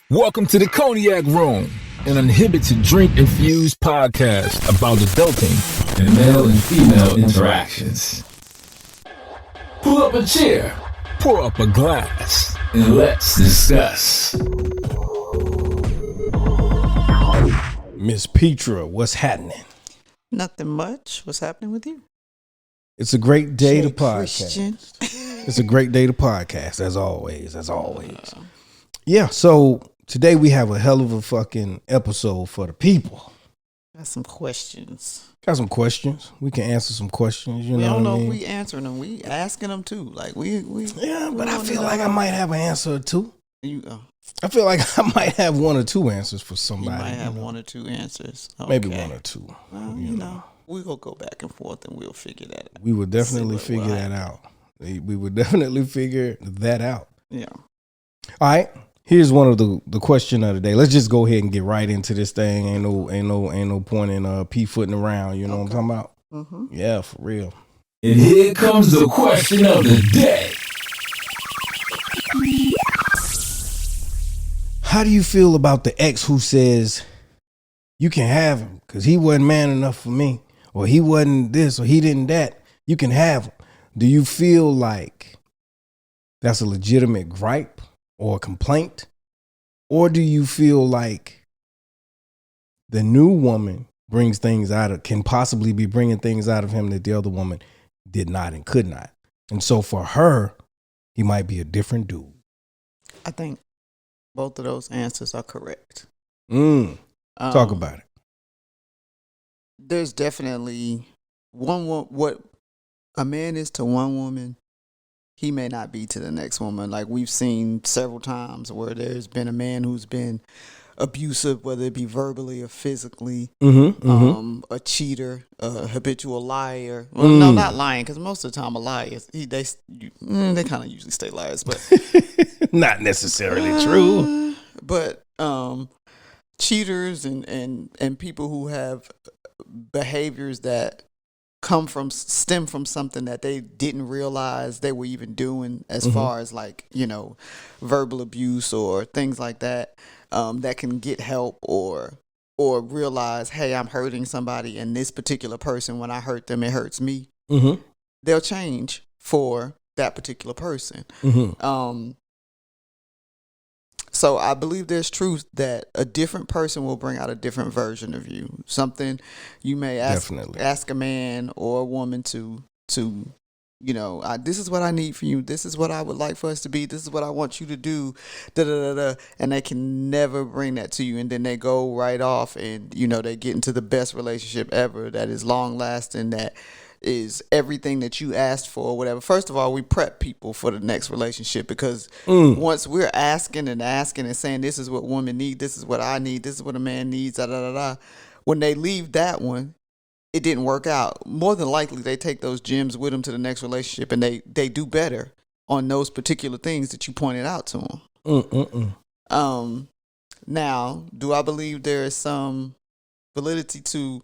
Welcome to the Cognac Room, an uninhibited drink-infused podcast about adulting and male and female interactions. Pull up a chair, pour up a glass, and let's discuss. Miss Petra, what's happening? Nothing much. What's happening with you? It's a great day to Christian. podcast. It's a great day to podcast, as always. Yeah, so today we have a hell of a fucking episode for the people. Got some questions. Got some questions. We can answer some questions. You We know don't what know I if mean? we answering them. We asking them too. Like we Yeah, but I wanna feel know. like I might have an answer or two. You, I feel like I might have one or two answers for you somebody. might have you know? one or two answers. Maybe Okay. one or two. Well, you know, we'll go back and forth and we'll figure that out. We would definitely See what figure that out. We would definitely figure that out. Yeah. All right. Here's one of the question of the day. Let's just go ahead and get right into this thing. Ain't no point in p-footing around. You know what I'm talking about? Mm-hmm. Yeah, for real. And here comes the question of the day. How do you feel about the ex who says you can have him because he wasn't man enough for me, or he wasn't this, or he didn't that? You can have him. Do you feel like that's a legitimate gripe or a complaint? Or do you feel like the new woman can possibly be bringing things out of him that the other woman did not and could not? And so for her, he might be a different dude. I think both of those answers are correct. Talk about it. There's definitely what a man is to one woman, he may not be to the next woman. Like we've seen several times where there's been a man who's been abusive, whether it be verbally or physically, a cheater, a habitual liar. Well, no, not lying, because most of the time a liar, they kind of usually stay liars, but Not necessarily true. But cheaters and people who have behaviors that stem from something that they didn't realize they were even doing, as far as like, verbal abuse or things like that, that can get help or realize, hey, I'm hurting somebody, and this particular person, when I hurt them, it hurts me. They'll change for that particular person. So I believe there's truth that a different person will bring out a different version of you. Something you may ask a man or a woman to this is what I need from you. This is what I would like for us to be. This is what I want you to do. And they can never bring that to you. And then they go right off and, they get into the best relationship ever that is long lasting, that is everything that you asked for or whatever. First of all, we prep people for the next relationship, because once we're asking and saying, this is what women need, this is what I need, this is what a man needs, when they leave that one, it didn't work out. More than likely, they take those gems with them to the next relationship, and they do better on those particular things that you pointed out to them. Now, do I believe there is some validity to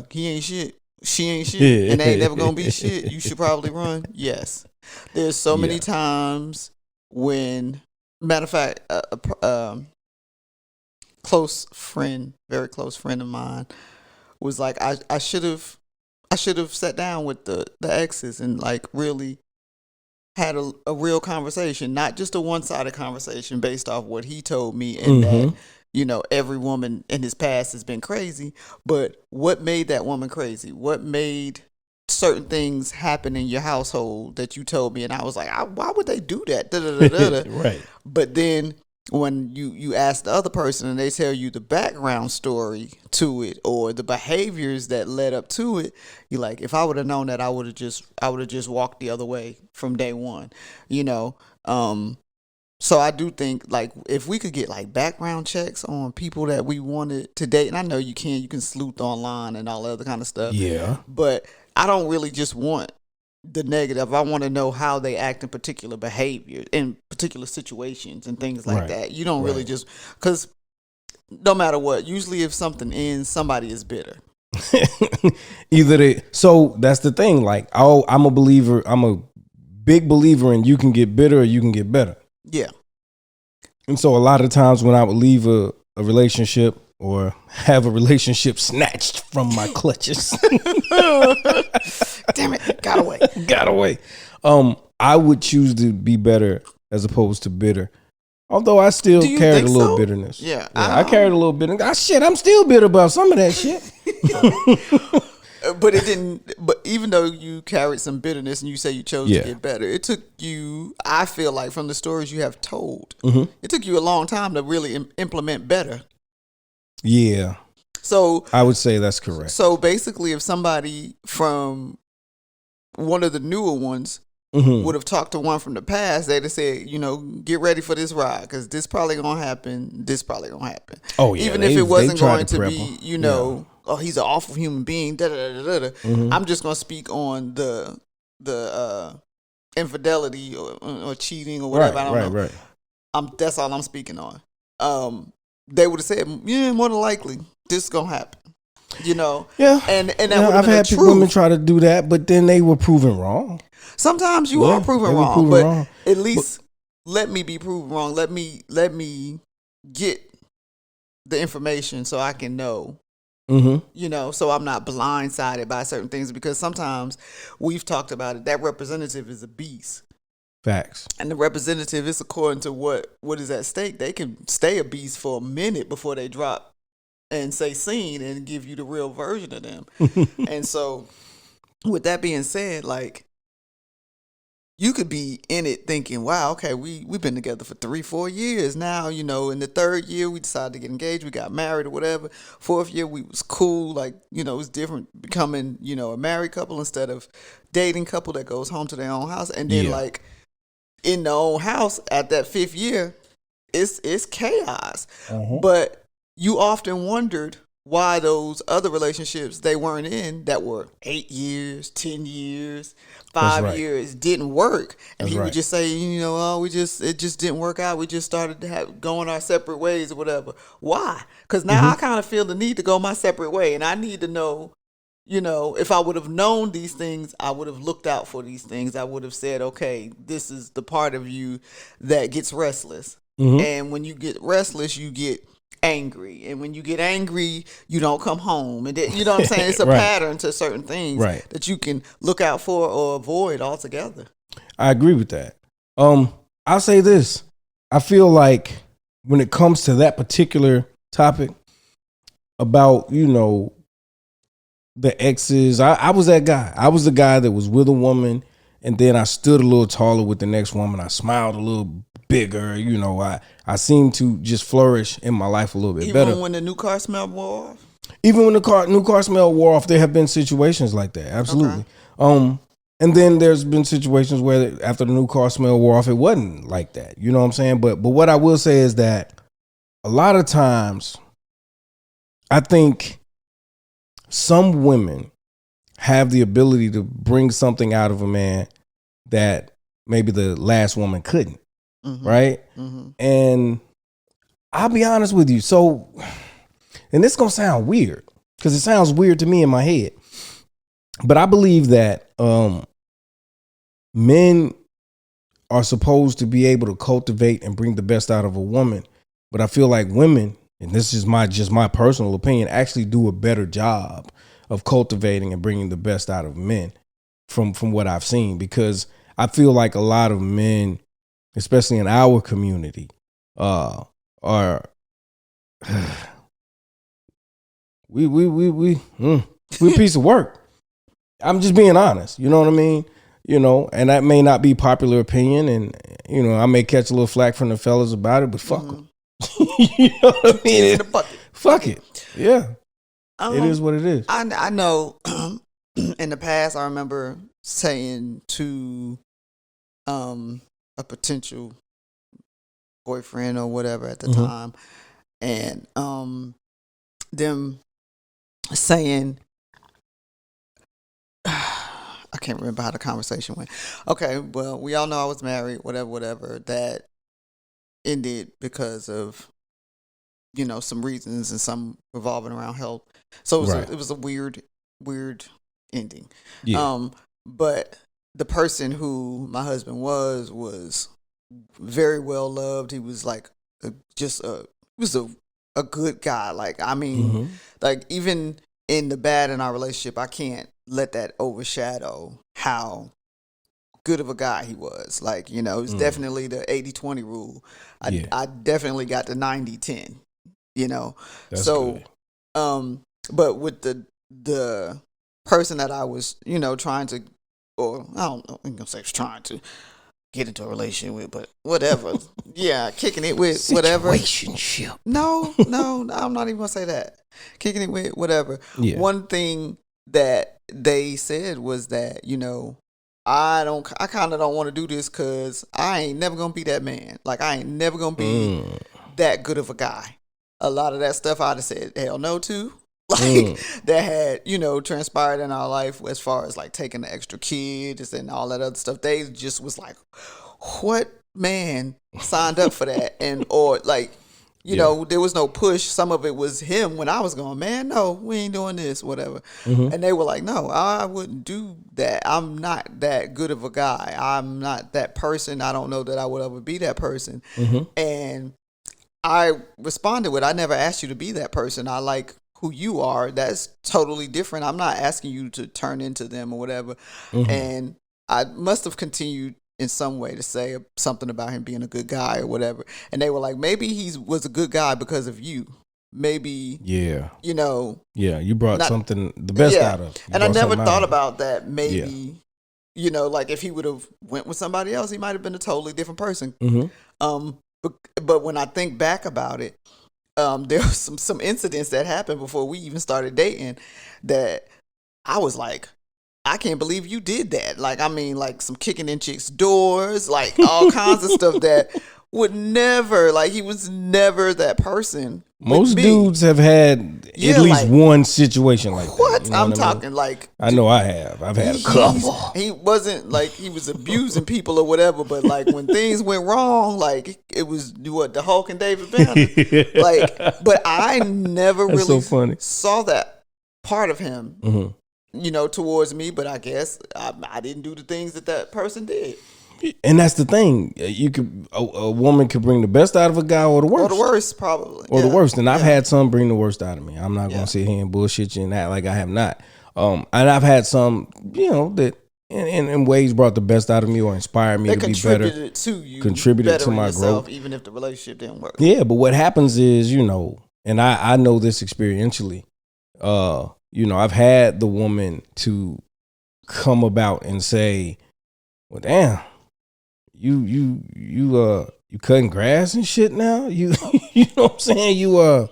he ain't shit, she ain't shit, and they ain't never gonna be shit, you should probably run? Yes. There's so many times when, matter of fact, a very close friend of mine was like, I should have sat down with the exes and like really had a real conversation, not just a one-sided conversation based off what he told me, and that every woman in his past has been crazy, but what made that woman crazy? What made certain things happen in your household that you told me? And I was like, why would they do that? Right. But then when you ask the other person and they tell you the background story to it or the behaviors that led up to it, you're like, if I would have known that, I would have just walked the other way from day one, So I do think, like, if we could get like background checks on people that we wanted to date, and I know you can sleuth online and all that other kind of stuff. Yeah. But I don't really just want the negative. I want to know how they act in particular behavior, in particular situations and things like that. You don't really just, because no matter what, usually if something ends, somebody is bitter. So that's the thing. Like, I'm a big believer in you can get bitter or you can get better. Yeah. And so a lot of times when I would leave a relationship or have a relationship snatched from my clutches, damn it, got away. I would choose to be better as opposed to bitter. Although I still carried a little bitterness. Yeah, I carried a little bitterness. I'm still bitter about some of that shit. But it didn't. But even though you carried some bitterness and you say you chose to get better, it took you. I feel like from the stories you have told, it took you a long time to really implement better. Yeah. So I would say that's correct. So basically, if somebody from one of the newer ones would have talked to one from the past, they'd have said, get ready for this ride because this probably gonna happen. This probably gonna happen. Oh yeah. Even if it wasn't going to be, oh, he's an awful human being. I'm just gonna speak on the infidelity or cheating or whatever. I don't know. Right. That's all I'm speaking on. They would have said, yeah, more than likely this is gonna happen. Yeah. And that I've had women try to do that, but then they were proven wrong. Sometimes you are proven wrong, but at least let me be proven wrong. Let me get the information so I can know. So I'm not blindsided by certain things, because sometimes we've talked about it. That representative is a beast. Facts. And the representative is according to what is at stake. They can stay a beast for a minute before they drop and say seen and give you the real version of them. And so with that being said, like, you could be in it thinking, wow, okay, we've been together for 3-4 years now, in the 3rd year we decided to get engaged, we got married or whatever. 4th year we was cool, like, it was different becoming, a married couple instead of dating couple that goes home to their own house. And then like in the own house at that 5th year, it's chaos. But you often wondered why those other relationships they weren't in that were 8 years, 10 years, 5 years didn't work. And he would just say, it just didn't work out. We just started to going our separate ways or whatever. Why? Because now I kind of feel the need to go my separate way. And I need to know, if I would have known these things, I would have looked out for these things. I would have said, okay, this is the part of you that gets restless. And when you get restless, you get angry, and when you get angry you don't come home, and you know what I'm saying, it's a pattern to certain things that you can look out for or avoid altogether. I agree with that. I'll say this, I feel like when it comes to that particular topic about the exes, I was that guy. I was the guy that was with a woman, and then I stood a little taller with the next woman. I smiled a little bigger, I seem to just flourish in my life a little bit better. Even when the new car smell wore off? Even when the new car smell wore off, there have been situations like that. Absolutely. Okay. And then there's been situations where after the new car smell wore off, it wasn't like that. You know what I'm saying? But what I will say is that a lot of times I think some women have the ability to bring something out of a man that maybe the last woman couldn't. Right? And I'll be honest with you. So, and this is going to sound weird because it sounds weird to me in my head, but I believe that men are supposed to be able to cultivate and bring the best out of a woman. But I feel like women, and this is just my personal opinion, actually do a better job of cultivating and bringing the best out of men from what I've seen, because I feel like a lot of men, especially in our community, are we a piece of work. I'm just being honest. You know what I mean? And that may not be popular opinion, and I may catch a little flack from the fellas about it, but fuck them. You know what I mean? Fuck it. Yeah, it is what it is. I know. In the past, I remember saying to a potential boyfriend or whatever at the time, and them saying, I can't remember how the conversation went. Okay, well, we all know I was married, whatever, that ended because of some reasons, and some revolving around health. So it was a weird ending. Yeah. But the person who my husband was very well loved. He was like a good guy. Like, I mean, like even in the bad in our relationship, I can't let that overshadow how good of a guy he was. Like, you know, it's definitely the 80-20 rule. I definitely got the 90-10, you know. That's so good. But with the person that I was, you know, trying to, or I don't know, I'm gonna say trying to get into a relationship with, but whatever. Yeah, kicking it with whatever. Situationship. No, I'm not even gonna say that. Kicking it with whatever. Yeah. One thing that they said was that, you know, I kind of don't want to do this because I ain't never gonna be that man. Like, I ain't never gonna be that good of a guy. A lot of that stuff I'd have said hell no to. Like, that had, you know, transpired in our life as far as like taking the extra kids and all that other stuff. They just was like, what man signed up for that? And, or like, you know, there was no push. Some of it was him when I was going, man, no, we ain't doing this, whatever. And they were like, no, I wouldn't do that. I'm not that good of a guy. I'm not that person. I don't know that I would ever be that person. And I responded with, I never asked you to be that person. I like who you are. That's totally different. I'm not asking you to turn into them or whatever. And I must have continued in some way to say something about him being a good guy or whatever. And they were like, maybe he was a good guy because of you. Maybe, you know. Yeah, you brought something, the best out of him. And I never thought about that. Maybe, you know, like if he would have went with somebody else, he might have been a totally different person. But when I think back about it, there were some incidents that happened before we even started dating that I was like, I can't believe you did that. Like, I mean, like some kicking in chicks' doors, like all kinds of stuff that would never, like, he was never that person. Most dudes have had at least one situation like that. What? You know I'm what talking I mean? like. I know I have. I've had a couple. He wasn't like he was abusing people or whatever, but like when things went wrong, like it was the Hulk and David Banner. Like, but I never really saw that part of him. You know, towards me, but I guess I didn't do the things that person did. And that's the thing. You could a woman could bring the best out of a guy or the worst. Or the worst, probably. Or the worst. And I've had some bring the worst out of me. I'm not gonna sit here and bullshit you and act like I have not. And I've had some, you know, that in ways brought the best out of me or inspired me to be better. Contributed to my growth, even if the relationship didn't work. Yeah, but what happens is, you know, and I know this experientially. You know, I've had the woman to come about and say, well, damn, you cutting grass and shit now? You you know what I'm saying?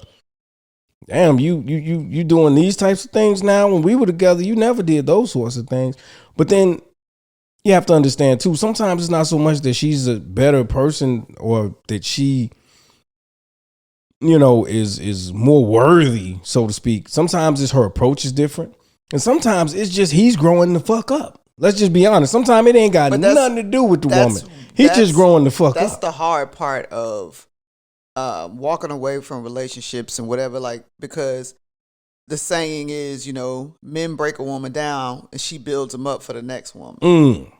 Damn, you doing these types of things now. When we were together, you never did those sorts of things. But then you have to understand too, sometimes it's not so much that she's a better person or that she, you know, is more worthy, so to speak. Sometimes it's her approach is different. And sometimes it's just he's growing the fuck up. Let's just be honest. Sometimes it ain't got nothing to do with the woman. He's just growing the fuck up. That's the hard part of walking away from relationships and whatever, like, because the saying is, you know, men break a woman down and she builds them up for the next woman.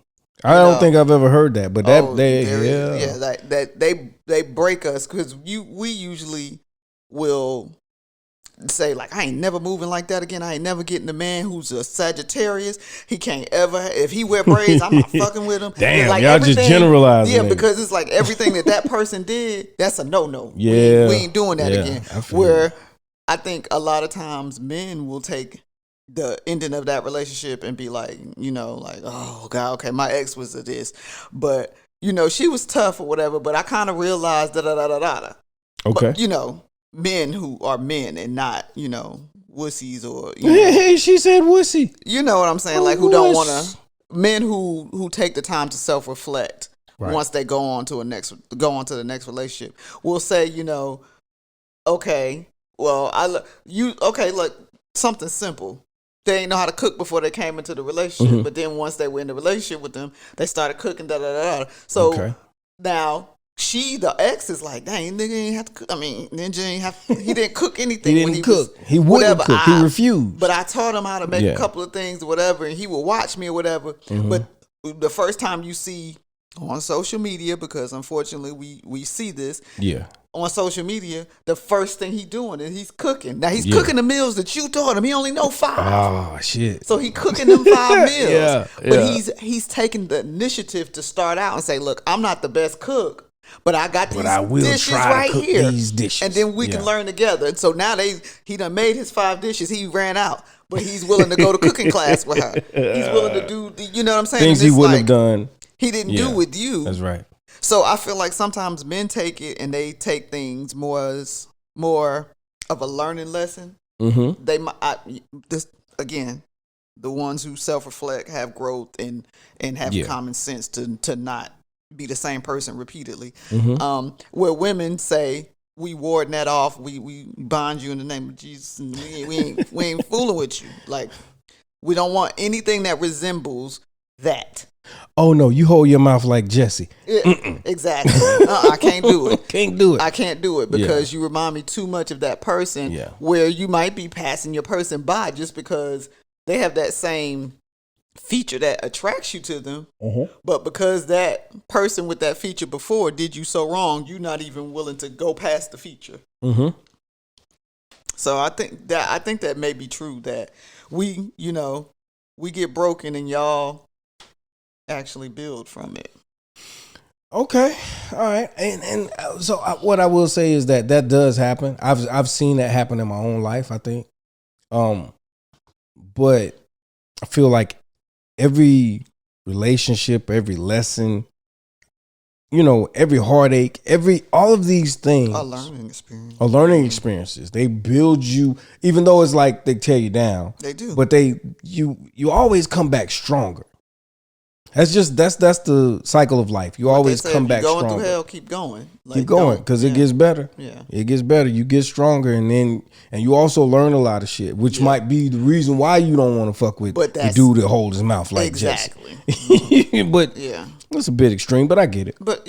I don't think I've ever heard that, but they break us because we usually will say like, I ain't never moving like that again. I ain't never getting a man who's a Sagittarius. He can't ever, if he wear braids, I'm not fucking with him. Damn, like y'all just generalizing. Yeah, because it's like everything that person did, that's a no. Yeah, we ain't doing that again. Where I think a lot of times men will take the ending of that relationship and be like, you know, like, oh God, okay, my ex was this, but you know, she was tough or whatever, but I kind of realized Okay. But, you know, men who are men and not, you know, wussies or, you know, hey, she said wussy. You know what I'm saying? Like, who don't want to, men who take the time to self-reflect once they go on to the next relationship will say, you know, okay, well, look, something simple. They ain't know how to cook before they came into the relationship, but then once they were in the relationship with them, they started cooking. So now the ex is like, dang, nigga ain't have to cook. I mean, Ninja ain't have. He didn't cook anything. He didn't cook. He wouldn't cook. He refused. But I taught him how to make a couple of things or whatever, and he would watch me or whatever. But the first time you see on social media, because unfortunately we see this. Yeah. on social media, the first thing he doing is he's cooking. Now he's cooking the meals that you taught him. He only know 5. Oh shit! So he cooking them 5 meals. Yeah. But he's taking the initiative to start out and say, "Look, I'm not the best cook, but I got these dishes right here, these dishes, and then we can learn together." And so now he done made his 5 dishes. He ran out, but he's willing to go to cooking class with her. He's willing to do you know what I'm saying? Things he wouldn't have done. He didn't do with you. That's right. So I feel like sometimes men take it and they take things more of a learning lesson. Mm-hmm. Again, the ones who self-reflect, have growth, and have common sense to not be the same person repeatedly. Mm-hmm. Where women say, we warding that off, we bind you in the name of Jesus, and we ain't fooling with you. Like, we don't want anything that resembles that. Oh no, you hold your mouth like Jesse. Yeah, exactly. I can't do it. Can't do it. I can't do it because you remind me too much of that person. Yeah. Where you might be passing your person by just because they have that same feature that attracts you to them, but because that person with that feature before did you so wrong, you're not even willing to go past the feature. Mm-hmm. So I think that may be true that we get broken and y'all actually build from it. Okay, all right, and so what I will say is that does happen. I've seen that happen in my own life. I think, but I feel like every relationship, every lesson, every heartache, all of these things A learning experiences. They build you, even though it's like they tear you down. They do, but you always come back stronger. That's the cycle of life. You always come back stronger. Going through hell, keep going. Keep going, because it gets better. Yeah, it gets better. You get stronger, and you also learn a lot of shit, which might be the reason why you don't want to fuck with the dude that hold his mouth like exactly. Jesse. But it's a bit extreme, but I get it. But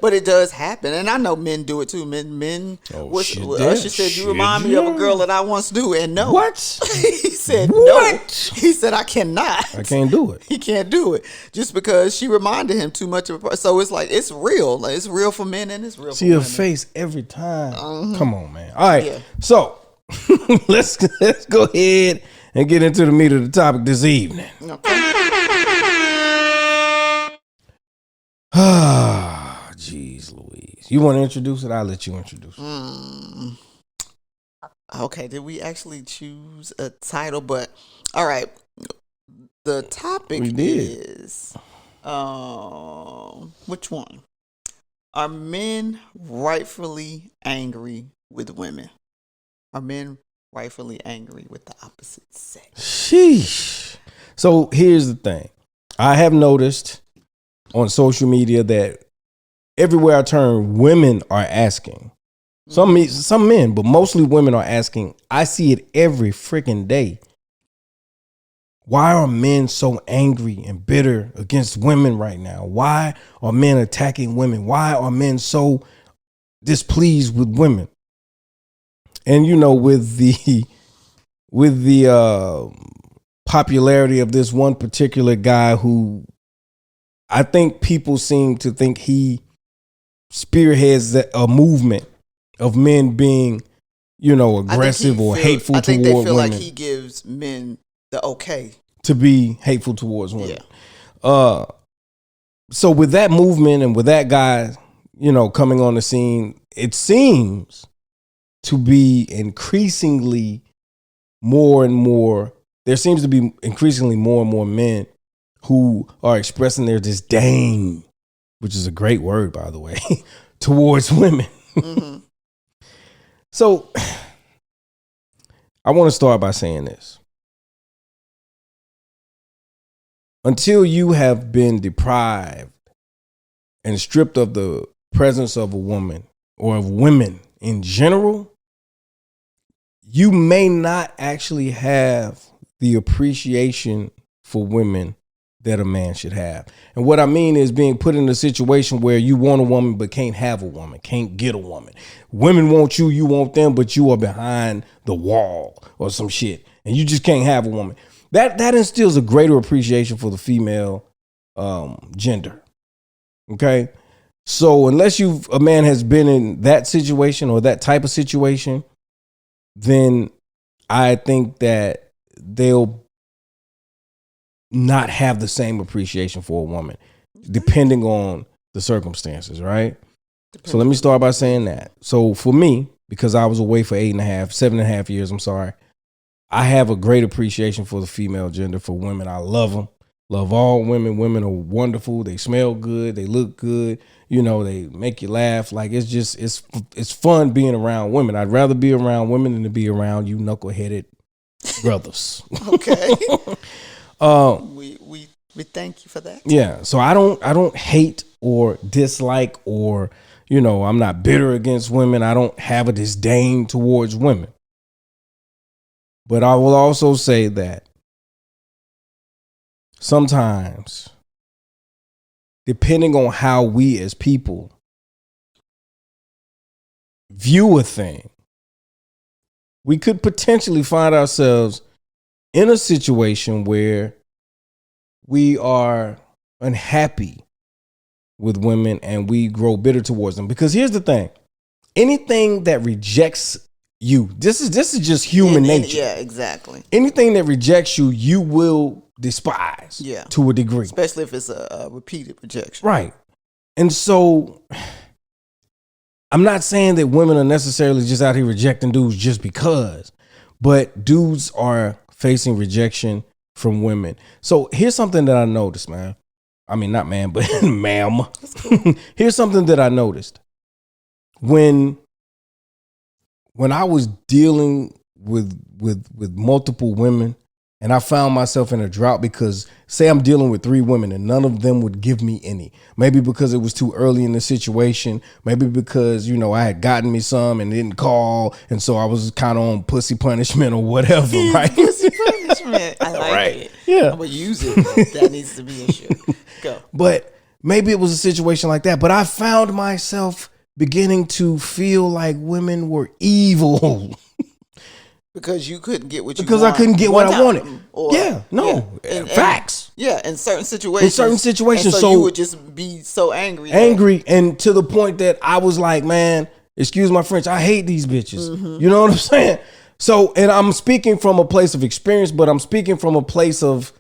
but it does happen, and I know men do it too. Men. Usher said, "You remind me of a girl that I once knew," and no, what he said, what? No, he said, "I cannot. I can't do it." He can't do it just because she reminded him too much of her. So it's like it's real. Like, it's real for men and it's real for women. See her face every time. Come on, man. All right, so let's go ahead and get into the meat of the topic this evening. Ah, jeez Louise. You want to introduce it? I'll let you introduce it. Okay, did we actually choose a title? But all right, the topic is which one? Are men rightfully angry with women? Are men rightfully angry with the opposite sex? Sheesh. So here's the thing. I have noticed on social media that everywhere I turn, women are asking. Some men, but mostly women are asking. I see it every freaking day. Why are men so angry and bitter against women right now? Why are men attacking women? Why are men so displeased with women? And with the popularity of this one particular guy who I think people seem to think he spearheads a movement of men being, aggressive or hateful toward women. I think they feel like he gives men the okay to be hateful towards women. Yeah. So with that movement and with that guy, coming on the scene, it seems to be increasingly more and more. There seems to be increasingly more and more men who are expressing their disdain, which is a great word, by the way, towards women. Mm-hmm. So I want to start by saying this. Until you have been deprived and stripped of the presence of a woman or of women in general, you may not actually have the appreciation for women that a man should have. And what I mean is being put in a situation where you want a woman but can't have a woman, can't get a woman. Women want you, you want them, but you are behind the wall or some shit, and you just can't have a woman. That instills a greater appreciation for the female gender. Okay? So unless a man has been in that situation or that type of situation, then I think that they'll not have the same appreciation for a woman, depending on the circumstances, right? So let me start by saying that. So for me, because I was away for 7.5 years, I'm sorry, I have a great appreciation for the female gender, for women. I love them. Love all women. Women are wonderful. They smell good. They look good. You know, they make you laugh. Like, it's fun being around women. I'd rather be around women than to be around you knuckleheaded brothers. Okay. We thank you for that. Yeah. So I don't hate or dislike, or, you know, I'm not bitter against women. I don't have a disdain towards women. But I will also say that sometimes, depending on how we as people view a thing, we could potentially find ourselves in a situation where we are unhappy with women and we grow bitter towards them. Because here's the thing. Anything that rejects you, this is just human nature. Yeah, exactly. Anything that rejects you, you will despise, to a degree. Especially if it's a repeated rejection. Right. And so I'm not saying that women are necessarily just out here rejecting dudes just because, but dudes are facing rejection from women. So here's something that I noticed, man. I mean, not man, but ma'am. Cool. Here's something that I noticed. When I was dealing with multiple women, and I found myself in a drought because, say I'm dealing with 3 women and none of them would give me any. Maybe because it was too early in the situation. Maybe because, you know, I had gotten me some and didn't call. And so I was kind of on pussy punishment or whatever, right? Pussy punishment. I like it. Yeah. I'm going to use it. That needs to be a issue. Go. But maybe it was a situation like that. But I found myself beginning to feel like women were evil. Because you couldn't get what you wanted. Because I couldn't get what I wanted. Facts. In certain situations. And so you would just be so angry. And to the point that I was like, man, excuse my French, I hate these bitches. Mm-hmm. You know what I'm saying? So, and I'm speaking from a place of experience, but I'm speaking from a place of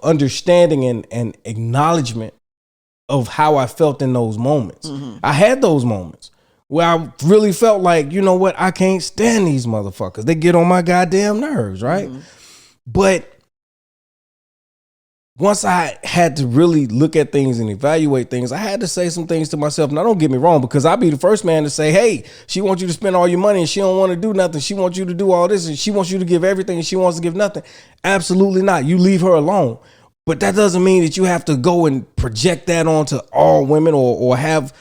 understanding and acknowledgement of how I felt in those moments. Mm-hmm. I had those moments where I really felt like, you know what, I can't stand these motherfuckers. They get on my goddamn nerves, right? Mm-hmm. But once I had to really look at things and evaluate things, I had to say some things to myself. Now, don't get me wrong, because I'll be the first man to say, hey, she wants you to spend all your money and she don't want to do nothing. She wants you to do all this and she wants you to give everything and she wants to give nothing. Absolutely not. You leave her alone. But that doesn't mean that you have to go and project that onto all women or have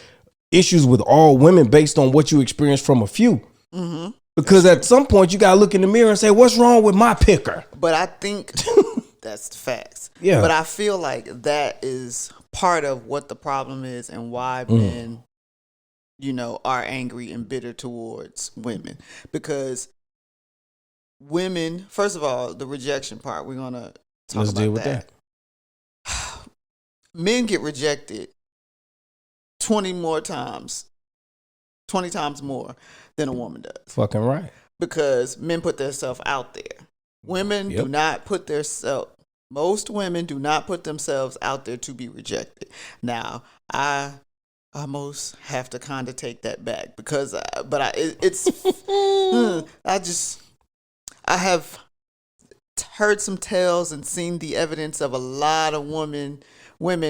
issues with all women based on what you experienced from a few. Mm-hmm. Because at some point you got to look in the mirror and say, what's wrong with my picker? But I think that's the facts. Yeah. But I feel like that is part of what the problem is and why men, you know, are angry and bitter towards women. Because women, first of all, the rejection part, we're going to talk Let's about deal with that. Men get rejected 20 times more than a woman does. Fucking right. Because men put themselves out there. Women do not put most women do not put themselves out there to be rejected. Now, I almost have to kind of take that back because, I have heard some tales and seen the evidence of a lot of women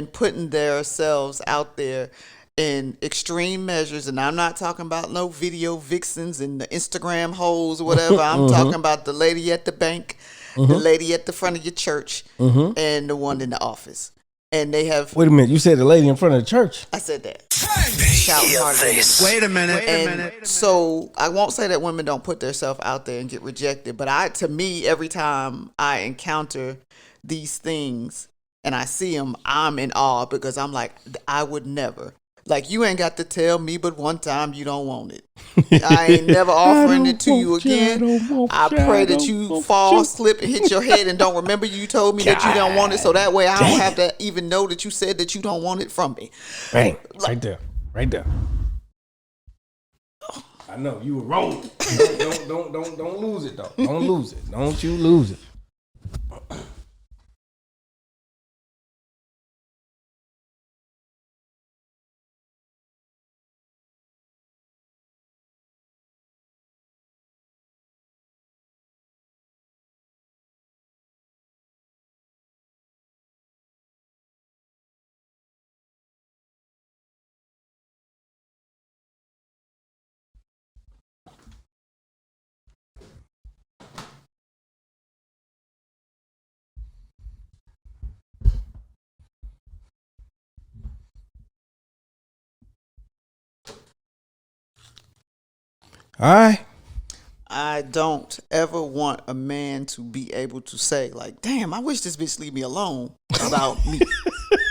putting themselves out there in extreme measures, and I'm not talking about no video vixens and the Instagram hoes or whatever. I'm talking about the lady at the bank, the lady at the front of your church, and the one in the office. And they have... Wait a minute, you said the lady in front of the church? I said that. Shouting harder. Wait a minute. So I won't say that women don't put themselves out there and get rejected, but to me, every time I encounter these things and I see them, I'm in awe because I'm like, I would never. Like, you ain't got to tell me but one time you don't want it. I ain't never offering it to you again. I pray that you fall, slip, and hit your head and don't remember you told me that you don't want it, so that way I don't have to even know that you said that you don't want it from me. Bang. Right there. Right there. I know you were rolling. Don't lose it though. Don't lose it. Don't you lose it. All right. I don't ever want a man to be able to say, like, damn, I wish this bitch leave me alone about me.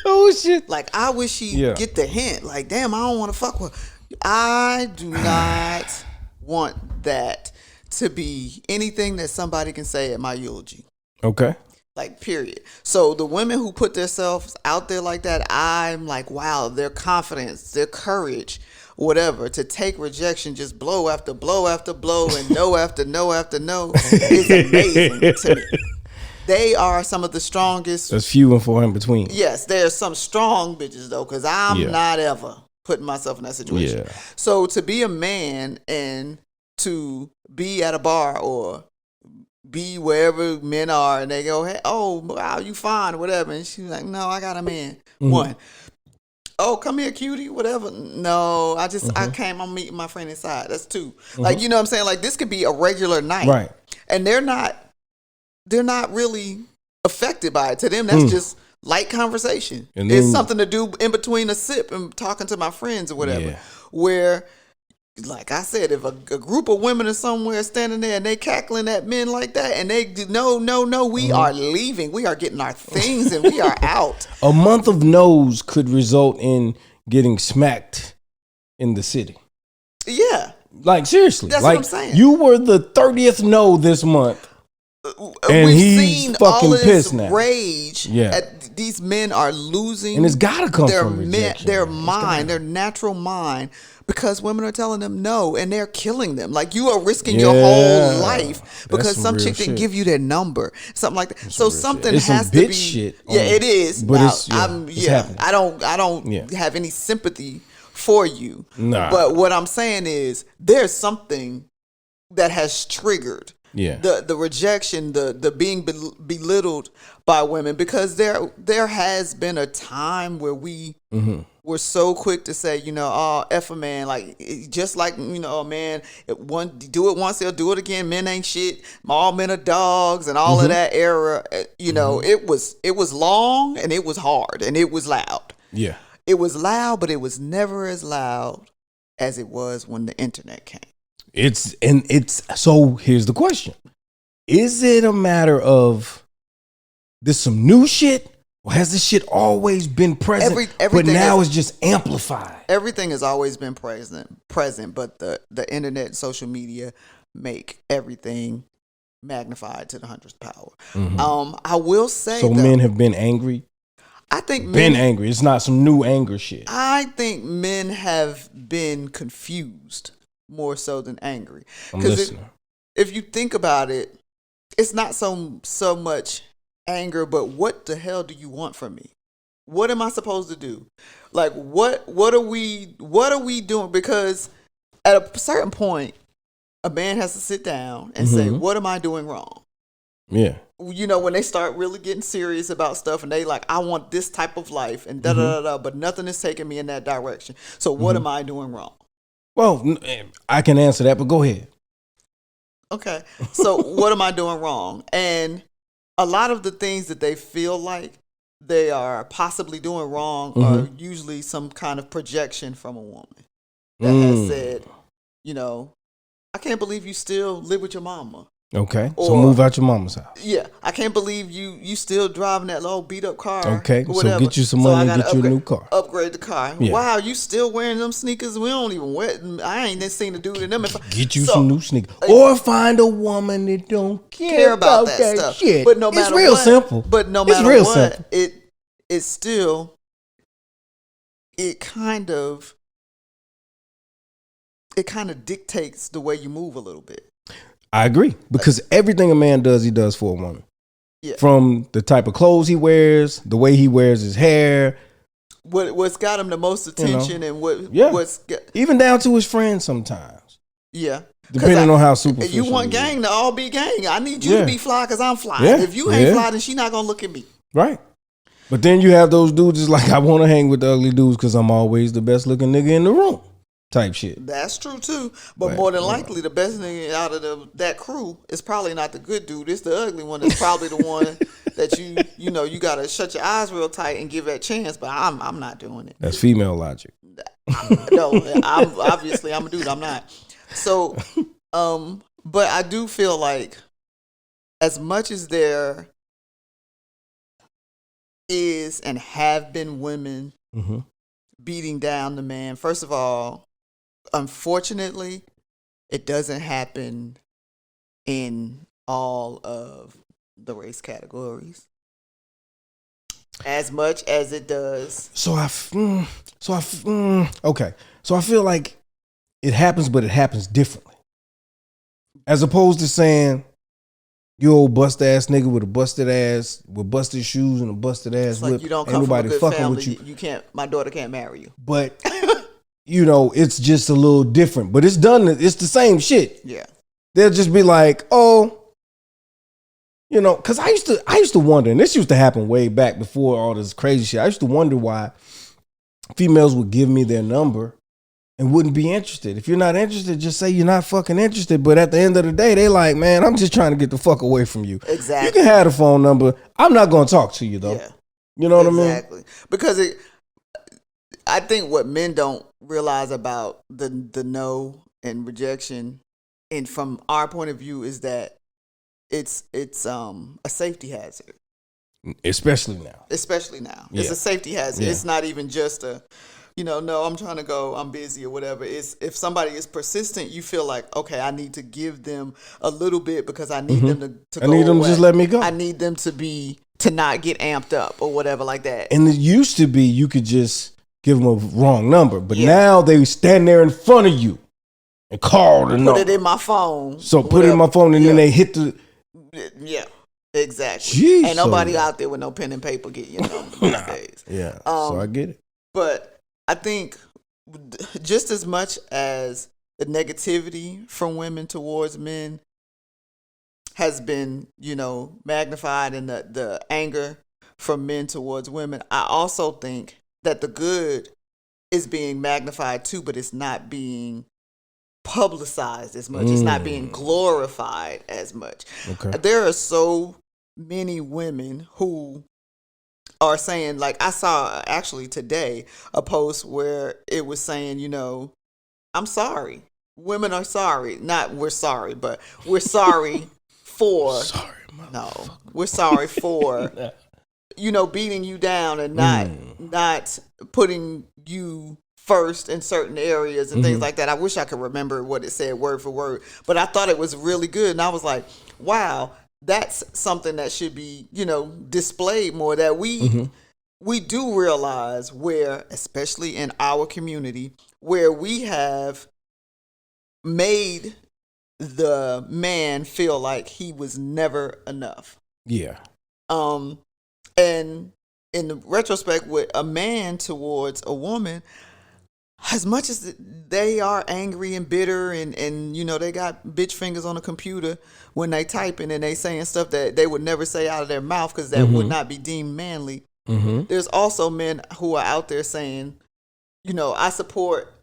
Oh, shit. Like, I wish he get the hint. Like, damn, I don't want to fuck with her. I do not want that to be anything that somebody can say at my eulogy. Okay. Like, period. So the women who put themselves out there like that, I'm like, wow, their confidence, their courage, whatever, to take rejection, just blow after blow after blow and no after no after no is amazing to me. They are some of the strongest. There's few and far in between. Yes, there's some strong bitches though, because I'm not ever putting myself in that situation. Yeah. So to be a man and to be at a bar or be wherever men are and they go, hey, oh, wow, you fine, whatever. And she's like, no, I got a man. Mm-hmm. One. Oh, come here, cutie, whatever. No, I came, I'm meeting my friend inside. That's two. Mm-hmm. Like, you know what I'm saying? Like, this could be a regular night. Right. And they're not really affected by it. To them, that's just light conversation. And then, it's something to do in between a sip and talking to my friends or whatever. Yeah. Where, like I said, if a group of women are somewhere standing there and they cackling at men like that and they no, we are leaving. We are getting our things and we are out. A month of no's could result in getting smacked in the city. Yeah. Like, seriously. That's like, what I'm saying. You were the 30th no this month. And we've he's seen fucking all of pissed this now. Rage. Yeah. These men are losing. And it's gotta come from rejection. Their mind, their natural mind, because women are telling them no, and they're killing them. Like, you are risking your whole life because some chick didn't give you their number, something like that. That's so something has to be. Shit it is. But now, it's happening. I don't have any sympathy for you. Nah. But what I'm saying is, there's something that has triggered. Yeah. The rejection, the being belittled by women, because there has been a time where we were so quick to say, oh, F a man, like, just like, a man, do it once, he'll do it again. Men ain't shit. All men are dogs and all of that era. It was long and it was hard and it was loud. Yeah. It was loud, but it was never as loud as it was when the internet came. So here's the question. Is it a matter of there's some new shit, or has this shit always been present, but now it's just amplified? Everything has always been present, but the internet and social media make everything magnified to the 100th power. Mm-hmm. I will say, so men have been angry. I think been angry. It's not some new anger shit. I think men have been confused more so than angry. I'm listening. If you think about it, it's not so much anger, but what the hell do you want from me? What am I supposed to do? Like, what are we doing? Because at a certain point, a man has to sit down and say, what am I doing wrong? Yeah. When they start really getting serious about stuff and they like, I want this type of life and da-da-da-da, but nothing is taking me in that direction. So what am I doing wrong? Well, I can answer that, but go ahead. Okay. So what am I doing wrong? And a lot of the things that they feel like they are possibly doing wrong are usually some kind of projection from a woman that has said, I can't believe you still live with your mama. Okay, so move out your mama's house. Yeah, I can't believe you still driving that low beat up car. Okay, so get you some money and get you a new car. Upgrade the car. Yeah. Wow, you still wearing them sneakers? We don't even wear. I ain't seen a dude in them. Get you some new sneakers, or find a woman that don't care about that stuff. Shit. But no matter it's real what, simple. But no matter real what, simple. It's still it kind of dictates the way you move a little bit. I agree, because everything a man does, he does for a woman. Yeah. From the type of clothes he wears, the way he wears his hair. What's got him the most attention, and what's even down to his friends sometimes. Yeah. Depending on how superficial. You want gang to all be gang. I need you to be fly because I'm fly. Yeah. If you ain't fly, then she not going to look at me. Right. But then you have those dudes that's like, I want to hang with the ugly dudes because I'm always the best looking nigga in the room. Type shit. That's true too, but more than likely, the best nigga out of that crew is probably not the good dude. It's the ugly one. That's probably the one that you gotta shut your eyes real tight and give that chance. But I'm not doing it. That's female logic. No, I'm a dude. I'm not. So, but I do feel like as much as there is and have been women beating down the man, first of all, unfortunately, it doesn't happen in all of the race categories as much as it does. Okay. So I feel like it happens, but it happens differently. As opposed to saying, you old bust ass nigga with a busted ass, with busted shoes and a busted ass whip. Like you don't come from a good family. You can't. My daughter can't marry you. But it's just a little different. But it's done. It's the same shit. Yeah. They'll just be like, because I used to wonder, and this used to happen way back before all this crazy shit. I used to wonder why females would give me their number and wouldn't be interested. If you're not interested, just say you're not fucking interested. But at the end of the day, they like, man, I'm just trying to get the fuck away from you. Exactly. You can have the phone number. I'm not going to talk to you, though. Yeah. You know what I mean? Exactly. Because I think what men don't realize about the no and rejection, and from our point of view, is that it's a safety hazard. Especially now. Yeah. It's a safety hazard. Yeah. It's not even just no, I'm trying to go, I'm busy or whatever. It's if somebody is persistent, you feel like, okay, I need to give them a little bit because I need them to go I need them away. to just let me go. I need them to not get amped up or whatever like that. And it used to be you could just give them a wrong number, but now they stand there in front of you and call the number. Put it in my phone. So put it in my phone and then they hit the... Yeah, exactly. Jeez, ain't nobody out there with no pen and paper getting your number these days. Yeah, so I get it. But I think just as much as the negativity from women towards men has been, magnified, and the anger from men towards women, I also think that the good is being magnified too, but it's not being publicized as much. It's not being glorified as much. Okay. There are so many women who are saying, like, I saw actually today a post where it was saying, I'm sorry. Women are sorry. Not we're sorry, but we're sorry for. We're sorry for, beating you down and not putting you first in certain areas and things like that. I wish I could remember what it said word for word, but I thought it was really good. And I was like, wow, that's something that should be, displayed more, that we do realize where, especially in our community, where we have made the man feel like he was never enough. Yeah. And in the retrospect, with a man towards a woman, as much as they are angry and bitter and they got bitch fingers on the computer when they typing and they saying stuff that they would never say out of their mouth because that would not be deemed manly. There's also men who are out there saying, I support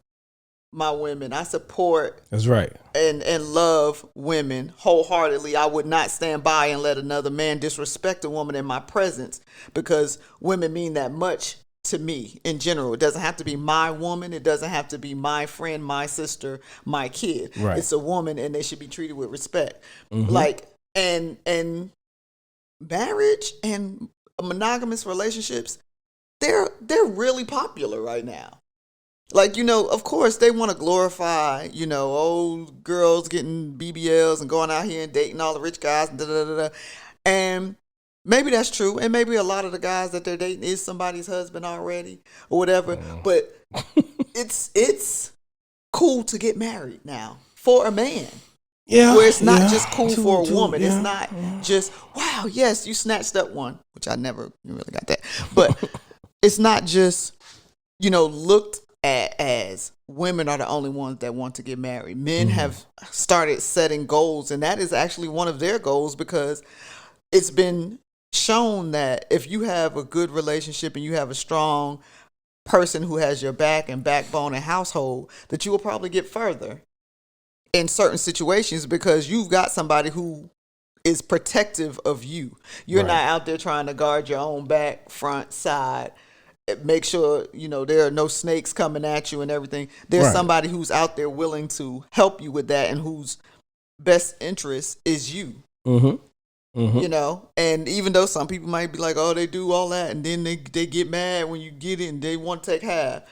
my women. I support. That's right. And love women wholeheartedly. I would not stand by and let another man disrespect a woman in my presence because women mean that much to me in general. It doesn't have to be my woman. It doesn't have to be my friend, my sister, my kid. Right. It's a woman, and they should be treated with respect. Mm-hmm. Like, and marriage and monogamous relationships, they're really popular right now. Like, of course they want to glorify, old girls getting BBLs and going out here and dating all the rich guys and da-da-da-da. And maybe that's true. And maybe a lot of the guys that they're dating is somebody's husband already or whatever. But it's cool to get married now for a man. Yeah. Where it's not just cool for a woman. It's not just, wow, yes, you snatched up one, which I never really got that. But it's not just, looked at as women are the only ones that want to get married. Men have started setting goals, and that is actually one of their goals, because it's been shown that if you have a good relationship and you have a strong person who has your back and backbone and household, that you will probably get further in certain situations because you've got somebody who is protective of you. You're not out there trying to guard your own back, front, side, make sure, there are no snakes coming at you and everything. There's somebody who's out there willing to help you with that and whose best interest is you. And even though some people might be like, oh, they do all that and then they get mad when you get it and they want to take half.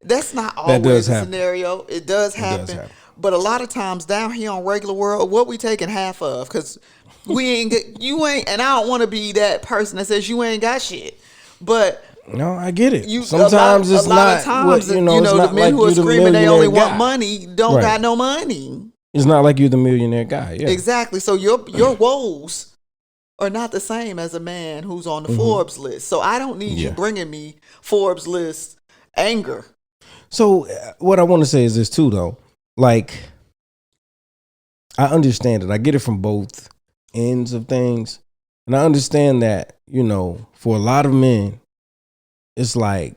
That's not always the scenario. It does happen. But a lot of times down here on regular world, what we taking half of? Because you ain't, and I don't want to be that person that says you ain't got shit. But no, I get it. Sometimes it's not. A lot of times, the men who are screaming they only want money don't got no money. It's not like you're the millionaire guy. Yeah. Exactly. So your woes are not the same as a man who's on the Forbes list. So I don't need you bringing me Forbes list anger. So what I want to say is this too, though. Like, I understand it. I get it from both ends of things. And I understand that, for a lot of men, it's like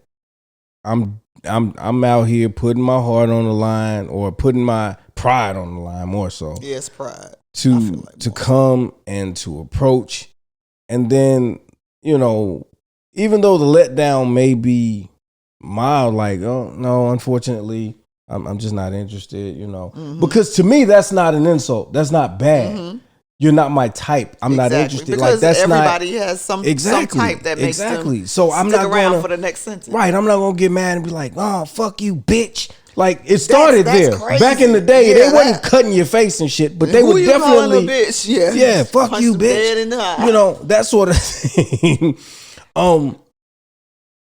I'm out here putting my heart on the line, or putting my pride on the line, more so. Yes, pride. To come and to approach. And then, even though the letdown may be mild, like, oh no, unfortunately, I'm just not interested, because to me that's not an insult. That's not bad. You're not my type. I'm not interested. Because like that's everybody has some type that makes them so I'm stick not around gonna, for the next sentence. Right. I'm not gonna get mad and be like, oh fuck you, bitch. Like it started that's there. Crazy. Back in the day, they wasn't cutting your face and shit, but they would definitely a bitch? Yeah, fuck punch you, bitch. That sort of thing.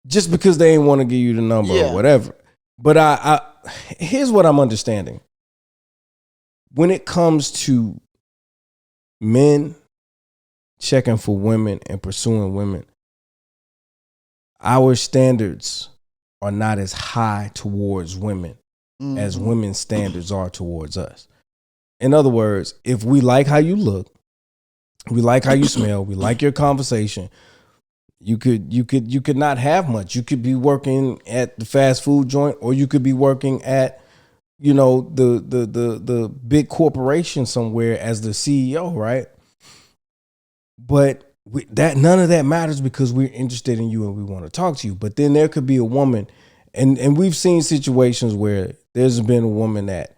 Just because they ain't want to give you the number or whatever. But I here's what I'm understanding. When it comes to men checking for women and pursuing women, our standards are not as high towards women as women's standards are towards us. In other words, if we like how you look, we like how you smell, we like your conversation, you could not have much. You could be working at the fast food joint, or you could be working at the big corporation somewhere as the CEO, right? But none of that matters because we're interested in you and we want to talk to you. But then there could be a woman, and we've seen situations where there's been a woman that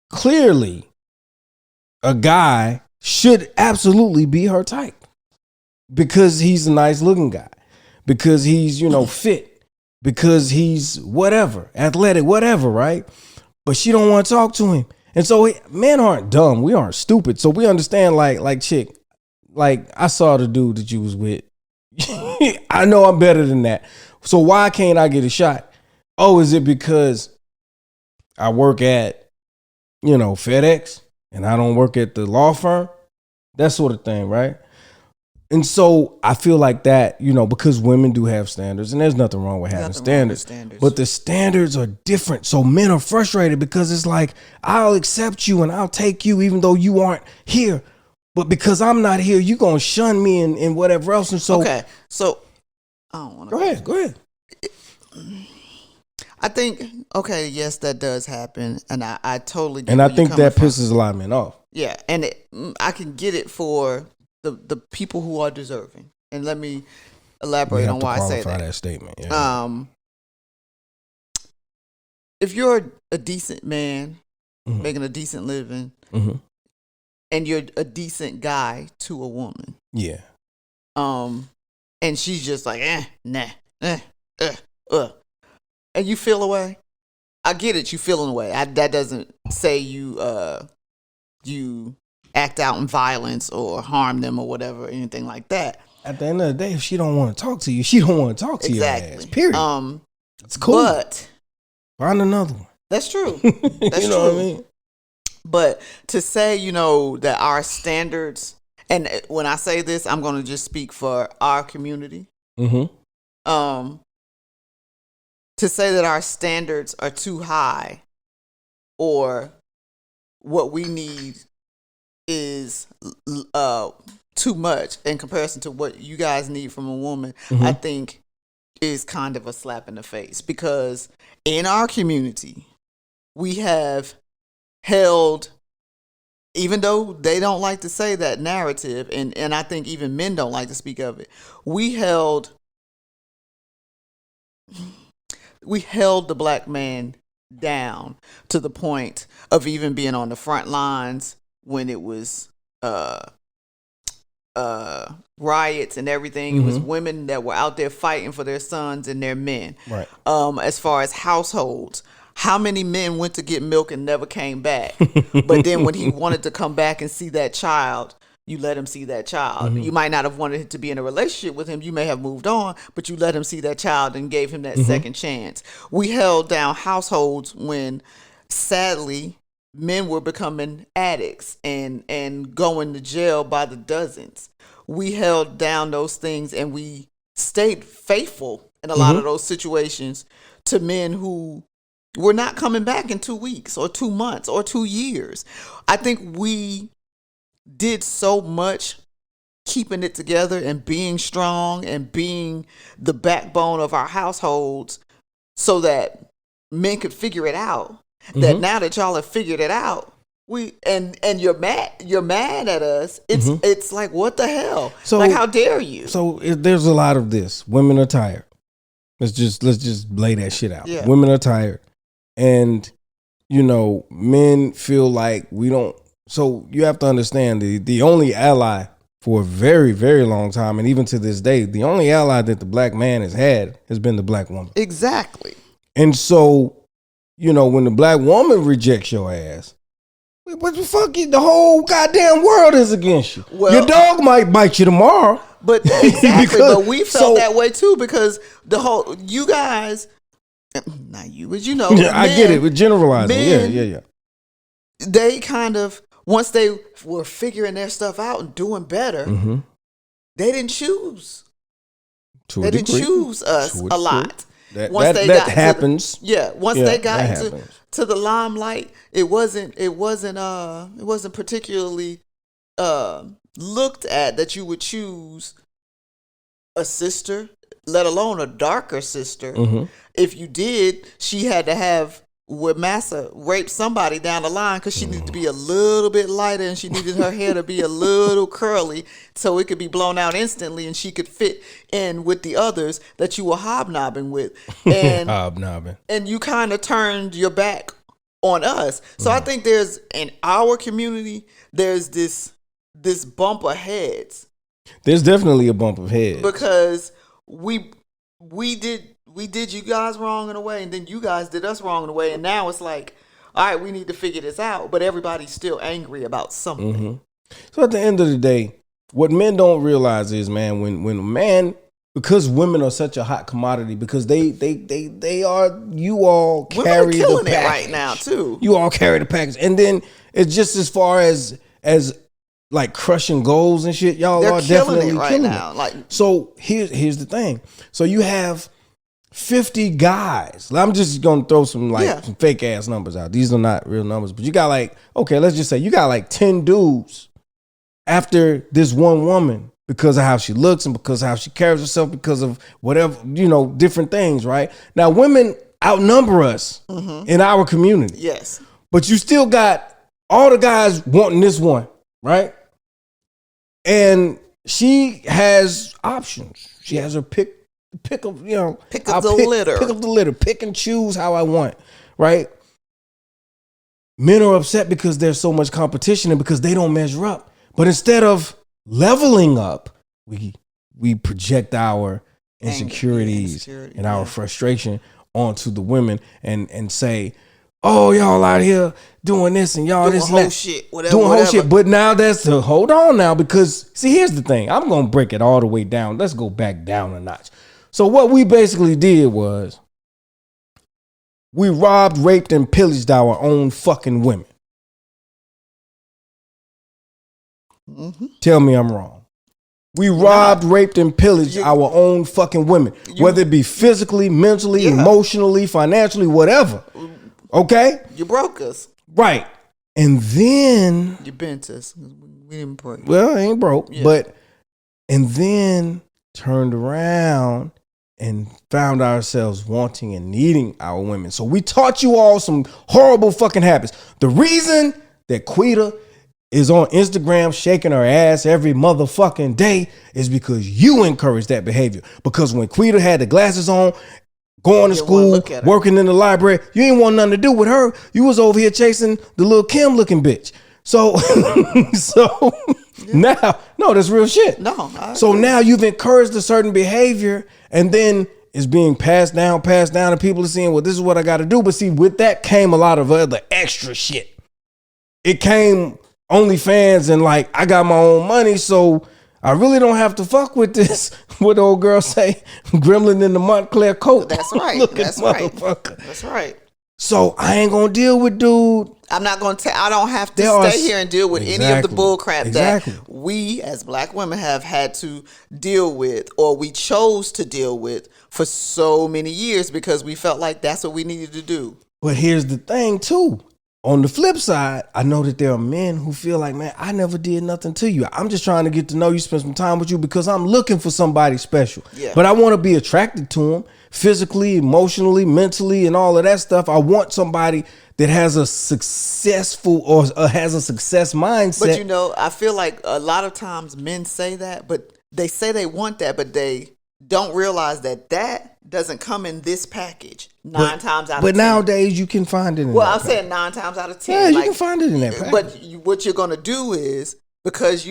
clearly a guy should absolutely be her type because he's a nice looking guy, because he's, fit, because he's whatever, athletic, whatever, right? But she don't want to talk to him. And so men aren't dumb. We aren't stupid. So we understand like chick, like I saw the dude that you was with. I know I'm better than that. So why can't I get a shot? Oh, is it because I work at, FedEx and I don't work at the law firm? That sort of thing, right? And so I feel like that, because women do have standards, and there's nothing wrong with having standards, but the standards are different. So men are frustrated because it's like, I'll accept you and I'll take you even though you aren't here. But because I'm not here, you're going to shun me and whatever else. And so, okay. So I don't want to go ahead. I think, okay, yes, that does happen. And I totally get and where I think you're that coming pisses a lot of men off. Yeah. And I can get it for the people who are deserving. And let me elaborate on why I say that statement. Yeah. If you're a decent man, making a decent living, and you're a decent guy to a woman, yeah, and she's just like, and you feel away. I get it, you feeling away. That doesn't say you act out in violence or harm them or whatever, anything like that. At the end of the day, if she don't want to talk to you, she don't want to talk to your ass. Period. It's cool. But find another one. That's true. That's you know true. what I mean? But to say, that our standards, and when I say this, I'm going to just speak for our community. To say that our standards are too high, or what we need is too much in comparison to what you guys need from a woman, I think is kind of a slap in the face, because in our community, we have held, even though they don't like to say that narrative, and I think even men don't like to speak of it, we held the black man down to the point of even being on the front lines when it was riots and everything. It was women that were out there fighting for their sons and their men. Right. As far as households, how many men went to get milk and never came back? But then when he wanted to come back and see that child, you let him see that child. You might not have wanted to be in a relationship with him. You may have moved on, but you let him see that child and gave him that second chance. We held down households when, sadly, men were becoming addicts and going to jail by the dozens. We held down those things, and we stayed faithful in a lot of those situations to men who were not coming back in 2 weeks or 2 months or 2 years. I think we did so much keeping it together and being strong and being the backbone of our households so that men could figure it out. That now that y'all have figured it out, and you're mad at us. It's like, what the hell? So, like, how dare you? So there's a lot of this. Women are tired. Let's just lay that shit out. Yeah. Women are tired, and men feel like we don't. So you have to understand the only ally for a very, very long time, and even to this day, the only ally that the black man has had has been the black woman. Exactly. And so, when the black woman rejects your ass, what the fuck? The whole goddamn world is against you. Well, your dog might bite you tomorrow. But exactly, but we felt that way too, because you guys, not you, but yeah, I get it. We're generalizing. Yeah. They kind of, once they were figuring their stuff out and doing better, they didn't choose. They didn't choose us a lot. That happens. Once they got to the limelight, it wasn't particularly looked at that you would choose a sister, let alone a darker sister. If you did, she had to have with Massa rape somebody down the line because she needed to be a little bit lighter, and she needed her hair to be a little curly so it could be blown out instantly and she could fit in with the others that you were hobnobbing with. And and you kind of turned your back on us. So I think in our community, there's this bump of heads. There's definitely a bump of heads. Because we did you guys wrong in a way, and then you guys did us wrong in a way, and now it's like, all right, we need to figure this out, but everybody's still angry about something. So at the end of the day, what men don't realize is, man, when a man, because women are such a hot commodity, because they are, you all carry the package. It right now too. You all carry the package, and then it's just as far as like crushing goals and shit. Y'all are definitely killing it right now. So here's the thing. So you have 50 guys. I'm just gonna throw some some fake ass numbers out. These are not real numbers, but you got let's just say you got 10 dudes after this one woman because of how she looks and because of how she carries herself, because of whatever, different things, right? Now women outnumber us in our community. Yes. But you still got all the guys wanting this one, right? And she has options. She has her pick of, pick up the litter. Pick up the litter. Pick and choose how I want, right? Men are upset because there's so much competition and because they don't measure up. But instead of leveling up, we project our insecurities and our frustration onto the women and say, oh, y'all out here doing this and y'all doing this whole and shit, whatever. Shit. But now hold on now, because see, here's the thing. I'm gonna break it all the way down. Let's go back down a notch. So what we basically did was we robbed, raped, and pillaged our own fucking women. Mm-hmm. Tell me I'm wrong. We robbed, raped, and pillaged our own fucking women, whether it be physically, mentally, emotionally, financially, whatever. Okay? You broke us. Right. And then you bent us. We didn't break. Well, I ain't broke. Yeah. And then turned around and found ourselves wanting and needing our women. So we taught you all some horrible fucking habits. The reason that Quita is on Instagram shaking her ass every motherfucking day is because you encouraged that behavior. Because when Quita had the glasses on, going to school, working in the library, you ain't want nothing to do with her. You was over here chasing the little Kim looking bitch. So, now, no, that's real shit. No. So now you've encouraged a certain behavior, and then it's being passed down, and people are saying, well, this is what I got to do. But see, with that came a lot of other extra shit. It came OnlyFans and like, I got my own money, so I really don't have to fuck with this. What the old girl say? Gremlin in the Montclair coat. That's right. That's right. That's right. So I ain't gonna deal with dude. I'm not gonna I don't have to stay here and deal with any of the bull crap that we as black women have had to deal with, or we chose to deal with for so many years because we felt like that's what we needed to do. But here's the thing too. On the flip side, I know that there are men who feel like, man, I never did nothing to you. I'm just trying to get to know you, spend some time with you because I'm looking for somebody special. Yeah. But I want to be attracted to him physically, emotionally, mentally, and all of that stuff. I want somebody that has a successful or has a success mindset. But I feel like a lot of times men say that, but they say they want that, but they don't realize that doesn't come in this package 9 times out of 10. But nowadays you can find it in Well, I'm saying 9 times out of 10. Yeah, you can find it in that package. But what you're going to do is, because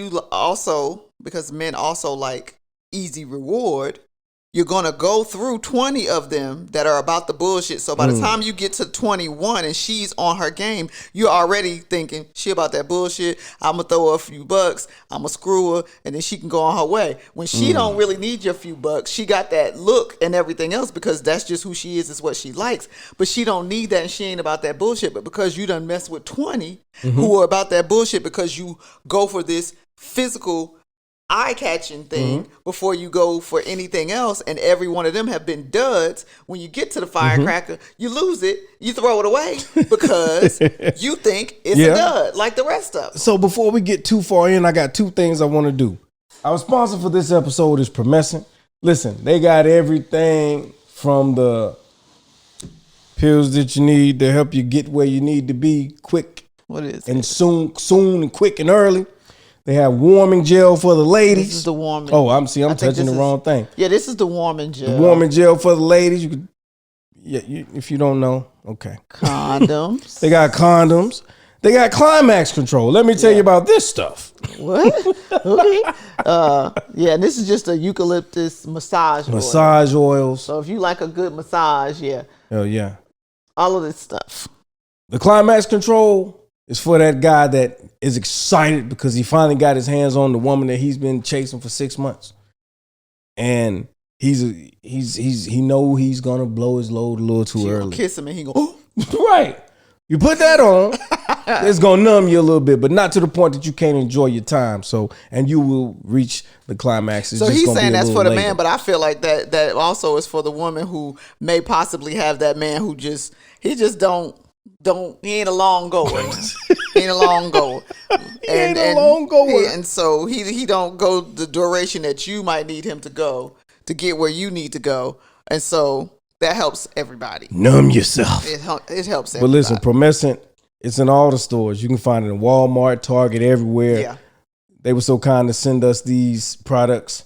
men also like easy reward, you're going to go through 20 of them that are about the bullshit. So by the time you get to 21 and she's on her game, you're already thinking, she about that bullshit. I'm going to throw her a few bucks. I'm going to screw her. And then she can go on her way. When she don't really need your few bucks, she got that look and everything else because that's just who she is what she likes. But she don't need that and she ain't about that bullshit. But because you done mess with 20 who are about that bullshit because you go for this physical eye-catching thing before you go for anything else, and every one of them have been duds. When you get to the firecracker, you lose it, you throw it away because you think it's a dud like the rest of them. So before we get too far in, I got 2 things I want to do. Our sponsor for this episode is Promescent. Listen, they got everything from the pills that you need to help you get where you need to be quick. What is and it? soon and quick and early. They have warming gel for the ladies. This is the warming. Oh, I'm touching the wrong thing. Yeah, this is the warming gel. The warming gel for the ladies. You could, if you don't know, okay. Condoms. They got condoms. They got climax control. Let me tell you about this stuff. What? Okay. And this is just a eucalyptus massage oils. So if you like a good massage, hell yeah. All of this stuff. The climax control is for that guy that is excited because he finally got his hands on the woman that he's been chasing for 6 months, and he know he's gonna blow his load a little too early. Kiss him and he go right. You put that on, it's gonna numb you a little bit, but not to the point that you can't enjoy your time. So, and you will reach the climax. So he's saying that's for the man, but I feel like that also is for the woman who may possibly have that man who he ain't a long goer. He ain't a long goer. And so he don't go the duration that you might need him to go to get where you need to go. And so that helps everybody. Numb yourself. It helps everybody. But listen, Promescent, it's in all the stores. You can find it in Walmart, Target, everywhere. Yeah. they were so kind to send us these products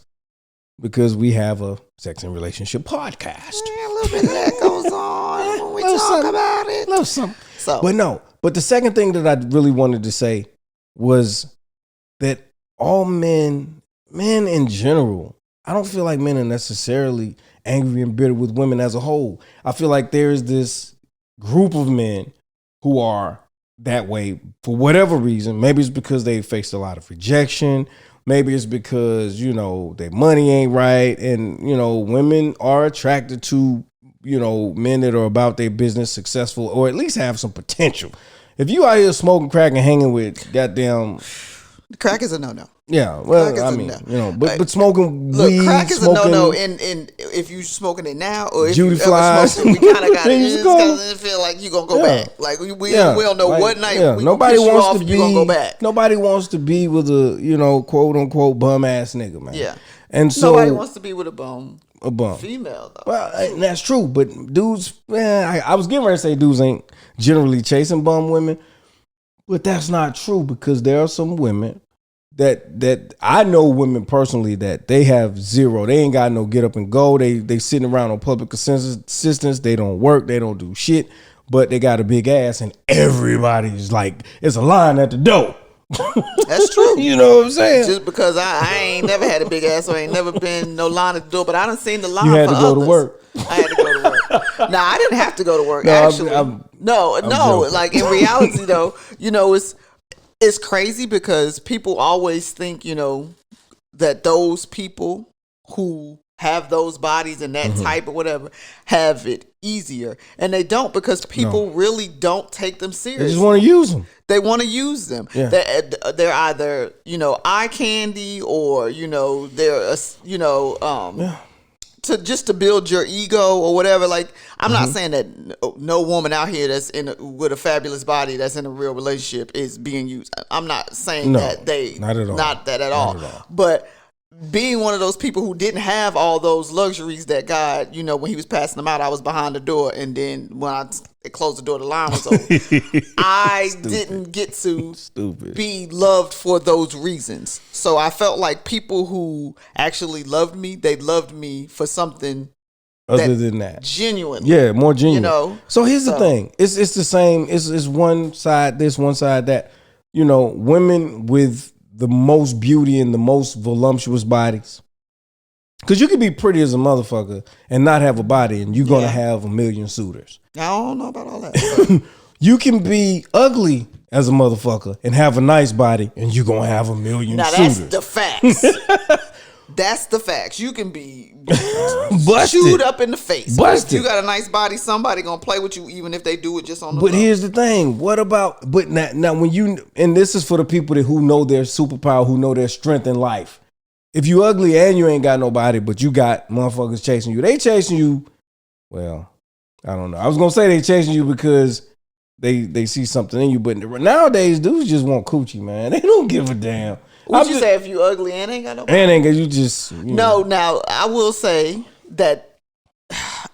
because we have a sex and relationship podcast. Yeah, a little bit of that goes on when we talk about it. Love something. But the second thing that I really wanted to say was that all men in general, I don't feel like men are necessarily angry and bitter with women as a whole. I feel like there's this group of men who are that way for whatever reason. Maybe it's because they faced a lot of rejection. Maybe it's because, their money ain't right. And, women are attracted to, men that are about their business, successful, or at least have some potential. If you out here smoking crack and hanging with goddamn... Crack is a no-no. Yeah, well, I mean, but smoking weed, crack is a no-no. And if you smoking it now, or if Judy you flies, ever smoked it, we kind of got it. It's gonna feel like you gonna go back. Like we don't know what night we nobody piss you wants off, to you gonna go back. Nobody wants to be with a quote unquote bum ass nigga, man. Yeah, and so nobody wants to be with a bum female though. Well, and that's true, but dudes, man, I was getting ready to say dudes ain't generally chasing bum women, but that's not true because there are some women that I know women personally that they have zero. They ain't got no get up and go. They sitting around on public assistance. They don't work. They don't do shit. But they got a big ass, and everybody's like, it's a line at the door. That's true. You know what I'm saying? Just because I ain't never had a big ass, so I ain't never been no line at the door. But I done seen the line. You had for to go others. to work. I had to go to work. Nah, I didn't have to go to work. No, actually, I'm no. joking. Like in reality, though, it's crazy because people always think, that those people who have those bodies and that type or whatever have it easier. And they don't, because people really don't take them seriously. They just want to use them. They want to use them. Yeah. They're either, eye candy or, they're, to build your ego or whatever. Like, I'm not saying that no woman out here that's with a fabulous body that's in a real relationship is being used. I'm not saying that not at all. Not that at all. But being one of those people who didn't have all those luxuries that God, when he was passing them out, I was behind the door. And then when I closed the door, the line was open. I didn't get to be loved for those reasons. So I felt like people who actually loved me, they loved me for something other than that. Genuine. Yeah, more genuine. So here's the thing. It's the same. It's one side this, one side that. Women with the most beauty and the most voluptuous bodies. Because you can be pretty as a motherfucker and not have a body, and you're going to have a million suitors. I don't know about all that. You can be ugly as a motherfucker and have a nice body, and you're going to have a million suitors. That's the facts. That's the facts. You can be chewed up in the face. If you got a nice body, somebody gonna play with you, even if they do it just on the But here's the thing. What about, but now when you, and this is for the people who know their superpower, who know their strength in life. If you ugly and you ain't got nobody, but you got motherfuckers chasing you, they chasing you, well, I don't know. I was gonna say they chasing you because they see something in you, but nowadays dudes just want coochie, man. They don't give a damn. Would you say if you ugly and ain't got nobody? And ain't got you just No, now I will say that,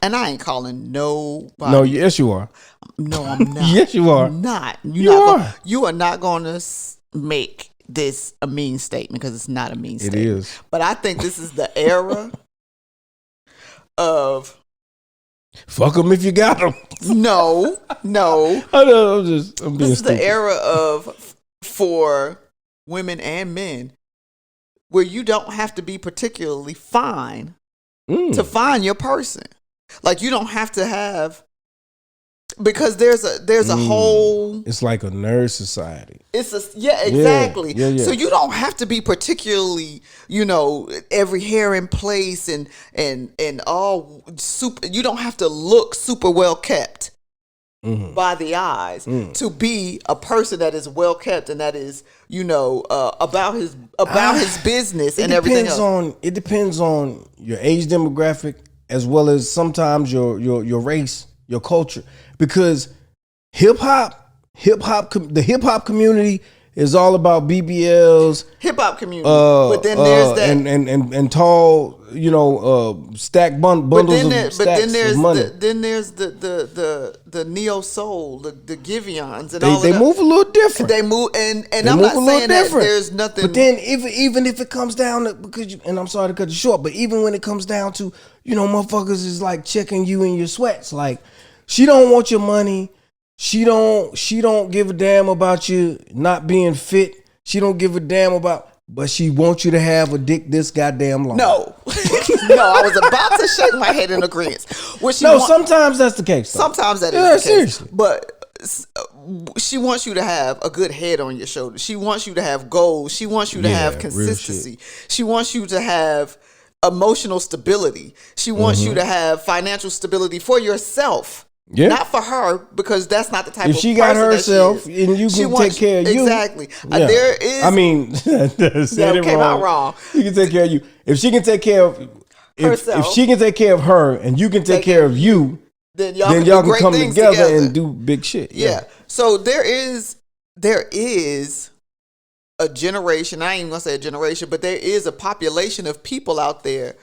and I ain't calling nobody. No, yes you are. No, I'm not. Yes you are. I'm not. You are not going to make this a mean statement, because it's not a mean statement. It is. But I think this is the era of fuck them if you got them. No. I'm being this is stupid. the era of for women and men where you don't have to be particularly fine to find your person. Like, you don't have to have, because there's a whole, it's like a nerd society. Exactly. Yeah. So you don't have to be particularly, every hair in place and all super, you don't have to look super well kept by the eyes to be a person that is well kept and that is, about his business and everything else. It depends on your age demographic, as well as sometimes your race, your culture, because the hip hop community is all about BBLs, hip hop community. But then there's that and tall, stack bundles of stacks of money. Then there's the neo soul, the Giveons, and they move a little different. They move, and I'm not saying that there's nothing. But then even if it comes down to, and I'm sorry to cut you short, but even when it comes down to, motherfuckers is like checking you in your sweats, like she don't want your money. She don't give a damn about you not being fit. She don't give a damn about, but she wants you to have a dick this goddamn long. No, I was about to shake my head in agreement. Sometimes that's the case. Though. Sometimes that is the case. Seriously. But she wants you to have a good head on your shoulders. She wants you to have goals. She wants you to have consistency. She wants you to have emotional stability. She wants you to have financial stability for yourself. Yeah. Not for her, because that's not the type of person. If she got herself and you can take care of you. Exactly. Yeah. There is. I mean, that came out wrong. You can take care of you. If she can take care of herself. If she can take care of her and you can take care of you, then y'all can come together and do big shit. Yeah. So there is a generation, I ain't even gonna say a generation, but there is a population of people out there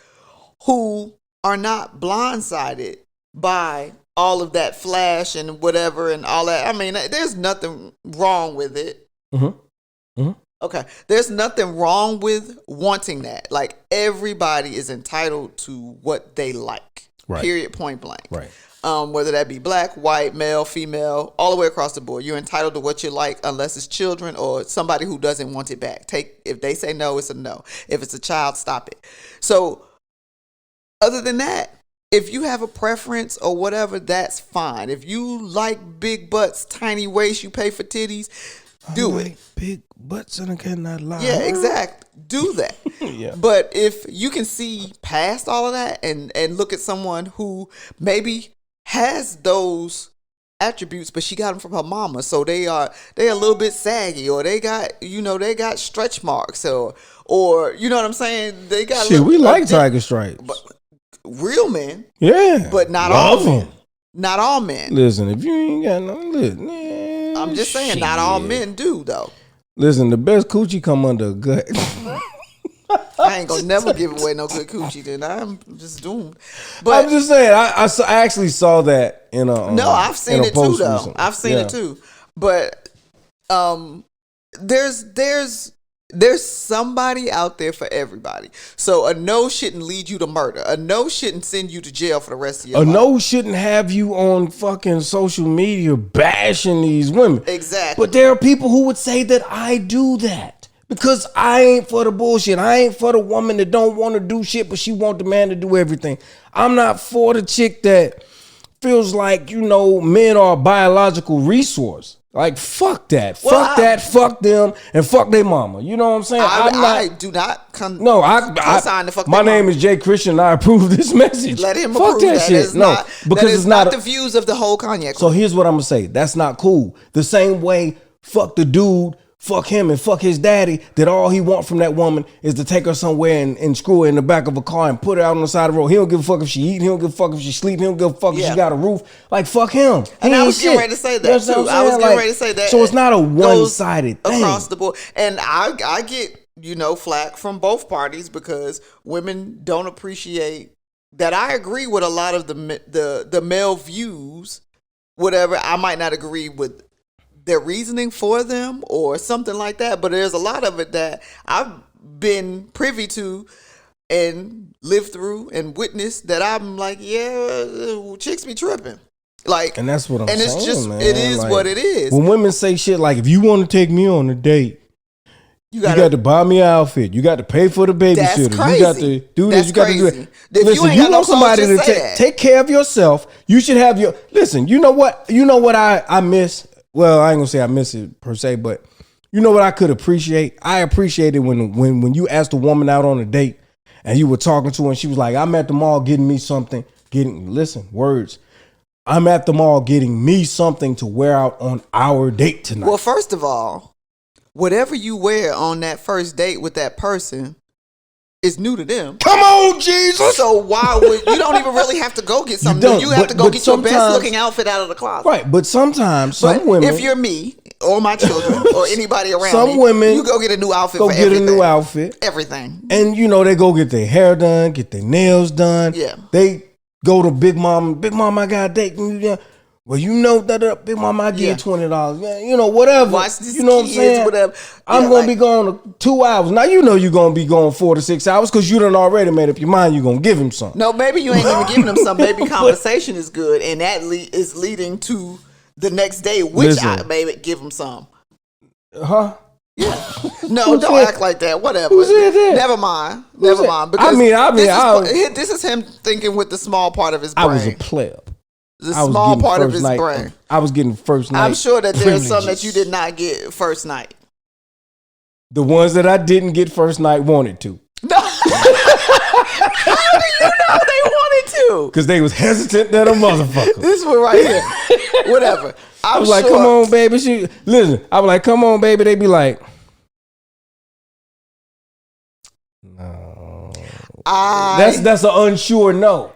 who are not blindsided by all of that flash and whatever and all that. I mean, there's nothing wrong with it. Mm-hmm. Mm-hmm. Okay. There's nothing wrong with wanting that. Like, everybody is entitled to what they like. Right. Period, point blank. Right. Whether that be black, white, male, female, all the way across the board. You're entitled to what you like, unless it's children or somebody who doesn't want it back. If they say no, it's a no. If it's a child, stop it. So, other than that, if you have a preference or whatever, that's fine. If you like big butts, tiny waist, you pay for titties, do it. Big butts and I cannot lie. Yeah, exactly. Do that. Yeah. But if you can see past all of that and look at someone who maybe has those attributes, but she got them from her mama, so they're a little bit saggy, or they got stretch marks, or you know what I'm saying? They got shit. We like tiger stripes. But real men, yeah, but not all men. Not all men. Listen, if you ain't got no listen, I'm just saying, not all men do though. Listen, the best coochie come under a gut. I ain't gonna never give away no good coochie. Then I'm just doomed. But I'm just saying, I actually saw that in a no, I've seen it too though. Recently. I've seen it too. But there's somebody out there for everybody. So a no shouldn't lead you to murder. A no shouldn't send you to jail for the rest of your life. A no shouldn't have you on fucking social media bashing these women. Exactly. But there are people who would say that I do that. Because I ain't for the bullshit. I ain't for the woman that don't want to do shit, but she want the man to do everything. I'm not for the chick that feels like, men are a biological resource. Like, fuck that. Fuck them, and fuck their mama. You know what I'm saying? I do not sign the fuck. My name is Jay Christian, and I approve this message. Let him approve that shit. Because it's not the views of the whole Kanye club. So here's what I'm going to say. That's not cool. The same way, fuck the dude, fuck him, and fuck his daddy, that all he want from that woman is to take her somewhere and screw her in the back of a car and put her out on the side of the road. He don't give a fuck if she eat. He don't give a fuck if she sleep. He don't give a fuck if she got a roof. Like, fuck him. And I was getting ready to say that, too. I was getting ready to say that. So it's not a one-sided thing. Across the board. And I get, flack from both parties because women don't appreciate that. I agree with a lot of the male views, whatever. I might not agree with their reasoning for them or something like that, but there's a lot of it that I've been privy to and lived through and witnessed that I'm like, yeah, chicks be tripping. Like, and that's what I'm saying. And it's just, man. It is like, what it is. When women say shit like, if you want to take me on a date, you got to buy me an outfit. You got to pay for the babysitter. You got to do this. You got to do it. Listen, you want somebody to take care of yourself. You should have your. Listen, you know what? You know what I miss. Well, I ain't gonna say I miss it per se, but you know what I could appreciate? I appreciated when you asked a woman out on a date and you were talking to her and she was like, I'm at the mall getting me something. I'm at the mall getting me something to wear out on our date tonight. Well, first of all, whatever you wear on that first date with that person is new to them. Come on, Jesus. So why would you don't even really have to go get something new. You have to go get your best looking outfit out of the closet. Right, but sometimes some women, if you're me or my children or anybody around Some me. women You go get a new outfit go for get everything. a new outfit. Everything. And they go get their hair done, get their nails done. Yeah. They go to Big Mom. Big Mom, I got a date. Well, that Big Mom, I give $20. Yeah, whatever. Watch these you know what I'm saying? Whatever. I'm gonna be gone 2 hours. Now you're gonna be gone 4 to 6 hours because you done already made up your mind you're gonna give him something. No, maybe you ain't even giving him some. Maybe conversation is good, and that is leading to the next day, which I maybe give him some. Huh? Yeah. No, don't act like that. Whatever. Who said that? Never mind. Never mind. Because this is him thinking with the small part of his brain. I was a pleb. The small part of his brain. I was getting first night. I'm sure that there's some that you did not get first night. The ones that I didn't get first night wanted to. No. How do you know they wanted to? Because they was hesitant than a motherfucker. This one right here. Whatever. I was like, come on, baby. I was like, come on, baby. They be like, no. That's an unsure no.